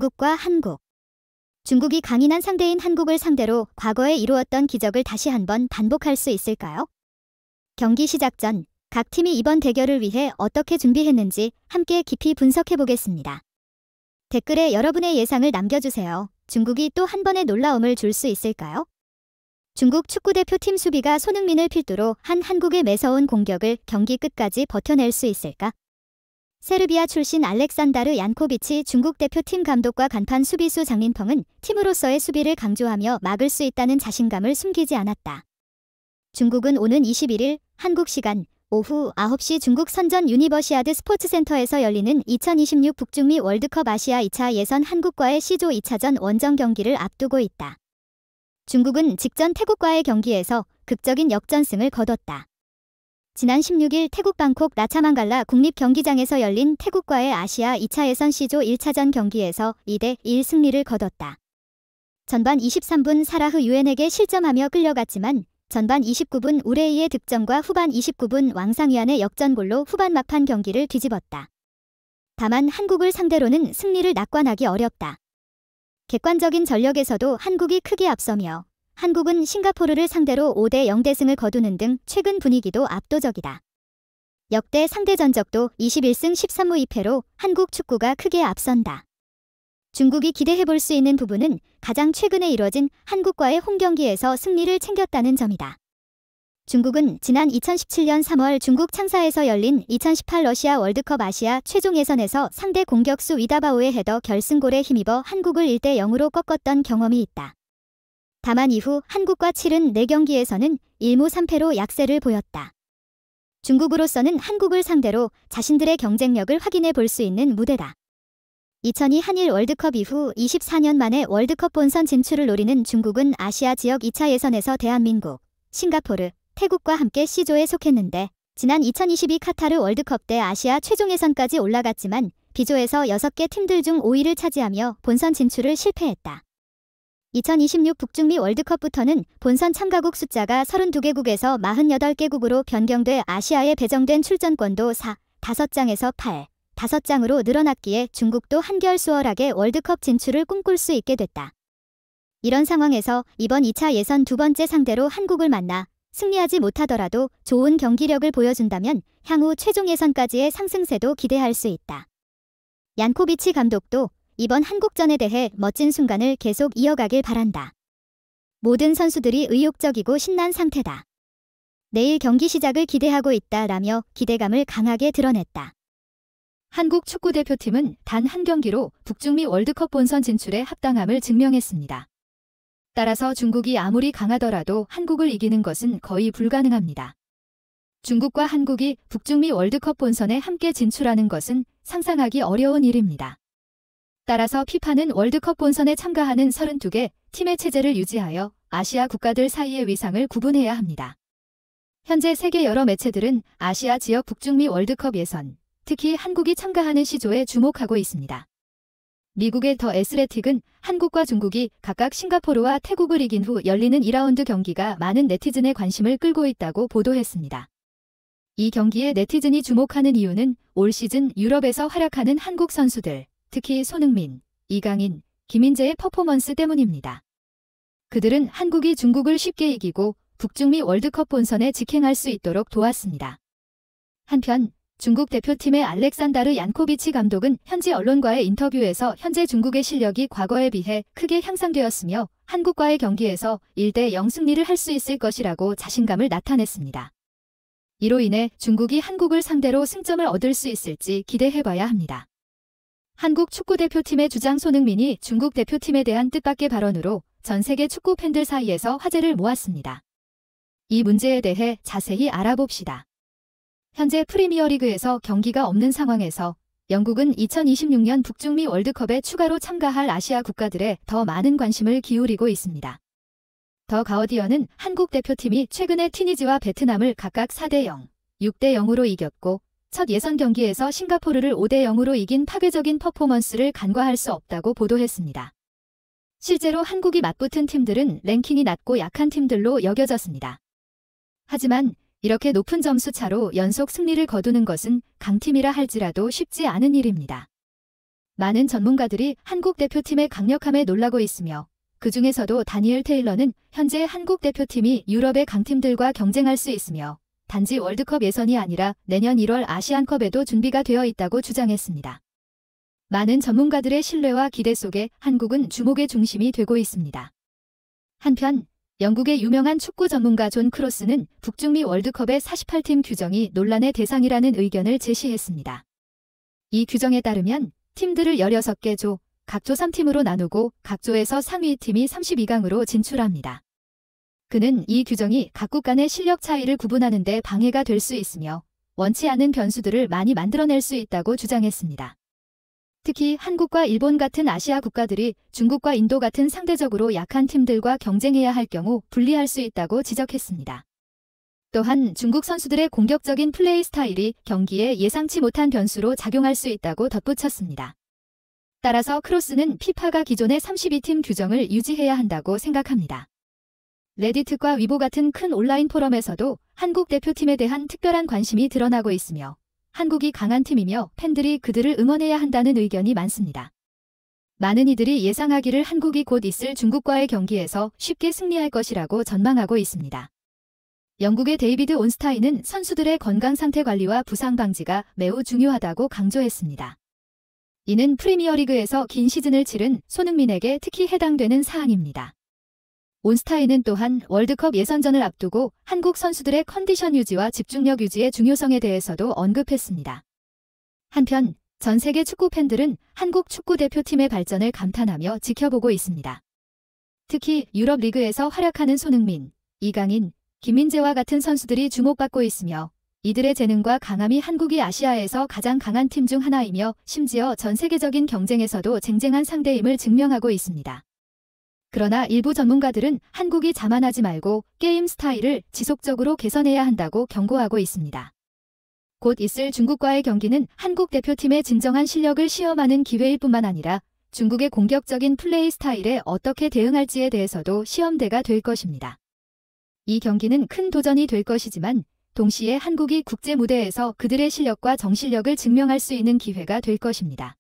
중국과 한국. 중국이 강인한 상대인 한국을 상대로 과거에 이루었던 기적을 다시 한번 반복할 수 있을까요? 경기 시작 전 각 팀이 이번 대결을 위해 어떻게 준비했는지 함께 깊이 분석해 보겠습니다. 댓글에 여러분의 예상을 남겨주세요. 중국이 또 한 번의 놀라움을 줄 수 있을까요? 중국 축구대표팀 수비가 손흥민을 필두로 한 한국의 매서운 공격을 경기 끝까지 버텨낼 수 있을까? 세르비아 출신 알렉산다르 얀코비치 중국 대표팀 감독과 간판 수비수 장린펑은 팀으로서의 수비를 강조하며 막을 수 있다는 자신감을 숨기지 않았다. 중국은 오는 21일 한국 시간 오후 9시 중국 선전 유니버시아드 스포츠센터에서 열리는 2026 북중미 월드컵 아시아 2차 예선 한국과의 C조 2차전 원정 경기를 앞두고 있다. 중국은 직전 태국과의 경기에서 극적인 역전승을 거뒀다. 지난 16일 태국 방콕 라차망갈라 국립경기장에서 열린 태국과의 아시아 2차 예선 C조 1차전 경기에서 2대1 승리를 거뒀다. 전반 23분 사라흐 유엔에게 실점하며 끌려갔지만 전반 29분 우레이의 득점과 후반 29분 왕상위안의 역전골로 후반 막판 경기를 뒤집었다. 다만 한국을 상대로는 승리를 낙관하기 어렵다. 객관적인 전력에서도 한국이 크게 앞서며 한국은 싱가포르를 상대로 5대0 대승을 거두는 등 최근 분위기도 압도적이다. 역대 상대 전적도 21승 13무 2패로 한국 축구가 크게 앞선다. 중국이 기대해볼 수 있는 부분은 가장 최근에 이뤄진 한국과의 홈경기에서 승리를 챙겼다는 점이다. 중국은 지난 2017년 3월 중국 창사에서 열린 2018 러시아 월드컵 아시아 최종 예선에서 상대 공격수 위다바오의 헤더 결승골에 힘입어 한국을 1대0으로 꺾었던 경험이 있다. 다만 이후 한국과 치른 4경기에서는 1무 3패로 약세를 보였다. 중국으로서는 한국을 상대로 자신들의 경쟁력을 확인해 볼 수 있는 무대다. 2002 한일 월드컵 이후 24년 만에 월드컵 본선 진출을 노리는 중국은 아시아 지역 2차 예선에서 대한민국, 싱가포르, 태국과 함께 C조에 속했는데 지난 2022 카타르 월드컵 때 아시아 최종 예선까지 올라갔지만 B조에서 6개 팀들 중 5위를 차지하며 본선 진출을 실패했다. 2026 북중미 월드컵부터는 본선 참가국 숫자가 32개국에서 48개국으로 변경돼 아시아에 배정된 출전권도 5장에서 5장으로 늘어났기에 중국도 한결 수월하게 월드컵 진출을 꿈꿀 수 있게 됐다. 이런 상황에서 이번 2차 예선 두 번째 상대로 한국을 만나 승리하지 못하더라도 좋은 경기력을 보여준다면 향후 최종 예선까지의 상승세도 기대할 수 있다. 얀코비치 감독도 이번 한국전에 대해 멋진 순간을 계속 이어가길 바란다. 모든 선수들이 의욕적이고 신난 상태다. 내일 경기 시작을 기대하고 있다라며 기대감을 강하게 드러냈다. 한국 축구대표팀은 단 한 경기로 북중미 월드컵 본선 진출에 합당함을 증명했습니다. 따라서 중국이 아무리 강하더라도 한국을 이기는 것은 거의 불가능합니다. 중국과 한국이 북중미 월드컵 본선에 함께 진출하는 것은 상상하기 어려운 일입니다. 따라서 피파는 월드컵 본선에 참가하는 32개 팀의 체제를 유지하여 아시아 국가들 사이의 위상을 구분해야 합니다. 현재 세계 여러 매체들은 아시아 지역 북중미 월드컵 예선, 특히 한국이 참가하는 C조에 주목하고 있습니다. 미국의 더 애슬레틱은 한국과 중국이 각각 싱가포르와 태국을 이긴 후 열리는 2라운드 경기가 많은 네티즌의 관심을 끌고 있다고 보도했습니다. 이 경기에 네티즌이 주목하는 이유는 올 시즌 유럽에서 활약하는 한국 선수들, 특히 손흥민, 이강인, 김민재의 퍼포먼스 때문입니다. 그들은 한국이 중국을 쉽게 이기고 북중미 월드컵 본선에 직행할 수 있도록 도왔습니다. 한편 중국 대표팀의 알렉산다르 얀코비치 감독은 현지 언론과의 인터뷰에서 현재 중국의 실력이 과거에 비해 크게 향상되었으며 한국과의 경기에서 1대0 승리를 할 수 있을 것이라고 자신감을 나타냈습니다. 이로 인해 중국이 한국을 상대로 승점을 얻을 수 있을지 기대해봐야 합니다. 한국 축구대표팀의 주장 손흥민이 중국 대표팀에 대한 뜻밖의 발언으로 전 세계 축구 팬들 사이에서 화제를 모았습니다. 이 문제에 대해 자세히 알아봅시다. 현재 프리미어리그에서 경기가 없는 상황에서 영국은 2026년 북중미 월드컵에 추가로 참가할 아시아 국가들에 더 많은 관심을 기울이고 있습니다. 더 가어디언은 한국 대표팀이 최근에 튀니지와 베트남을 각각 4대0, 6대0으로 이겼고 첫 예선 경기에서 싱가포르를 5대0으로 이긴 파괴적인 퍼포먼스를 간과할 수 없다고 보도했습니다. 실제로 한국이 맞붙은 팀들은 랭킹이 낮고 약한 팀들로 여겨졌습니다. 하지만 이렇게 높은 점수 차로 연속 승리를 거두는 것은 강팀이라 할지라도 쉽지 않은 일입니다. 많은 전문가들이 한국 대표팀의 강력함에 놀라고 있으며 그 중에서도 다니엘 테일러는 현재 한국 대표팀이 유럽의 강팀들과 경쟁할 수 있으며 단지 월드컵 예선이 아니라 내년 1월 아시안컵에도 준비가 되어 있다고 주장했습니다. 많은 전문가들의 신뢰와 기대 속에 한국은 주목의 중심이 되고 있습니다. 한편 영국의 유명한 축구 전문가 존 크로스는 북중미 월드컵의 48팀 규정이 논란의 대상이라는 의견을 제시했습니다. 이 규정에 따르면 팀들을 16개 조, 각 조 3팀으로 나누고 각 조에서 상위 팀이 32강으로 진출합니다. 그는 이 규정이 각국 간의 실력 차이를 구분하는 데 방해가 될 수 있으며 원치 않은 변수들을 많이 만들어낼 수 있다고 주장했습니다. 특히 한국과 일본 같은 아시아 국가들이 중국과 인도 같은 상대적으로 약한 팀들과 경쟁해야 할 경우 불리할 수 있다고 지적했습니다. 또한 중국 선수들의 공격적인 플레이 스타일이 경기에 예상치 못한 변수로 작용할 수 있다고 덧붙였습니다. 따라서 크로스는 피파가 기존의 32팀 규정을 유지해야 한다고 생각합니다. 레딧과 위보 같은 큰 온라인 포럼에서도 한국 대표팀에 대한 특별한 관심이 드러나고 있으며 한국이 강한 팀이며 팬들이 그들을 응원해야 한다는 의견이 많습니다. 많은 이들이 예상하기를 한국이 곧 있을 중국과의 경기에서 쉽게 승리할 것이라고 전망하고 있습니다. 영국의 데이비드 온스타인은 선수들의 건강 상태 관리와 부상 방지가 매우 중요하다고 강조했습니다. 이는 프리미어리그에서 긴 시즌을 치른 손흥민에게 특히 해당되는 사항입니다. 온스타인은 또한 월드컵 예선전을 앞두고 한국 선수들의 컨디션 유지와 집중력 유지의 중요성에 대해서도 언급했습니다. 한편 전 세계 축구 팬들은 한국 축구 대표팀의 발전을 감탄하며 지켜보고 있습니다. 특히 유럽 리그에서 활약하는 손흥민, 이강인, 김민재와 같은 선수들이 주목받고 있으며 이들의 재능과 강함이 한국이 아시아에서 가장 강한 팀 중 하나이며 심지어 전 세계적인 경쟁에서도 쟁쟁한 상대임을 증명하고 있습니다. 그러나 일부 전문가들은 한국이 자만하지 말고 게임 스타일을 지속적으로 개선해야 한다고 경고하고 있습니다. 곧 있을 중국과의 경기는 한국 대표팀의 진정한 실력을 시험하는 기회일 뿐만 아니라 중국의 공격적인 플레이 스타일에 어떻게 대응할지에 대해서도 시험대가 될 것입니다. 이 경기는 큰 도전이 될 것이지만 동시에 한국이 국제 무대에서 그들의 실력과 정실력을 증명할 수 있는 기회가 될 것입니다.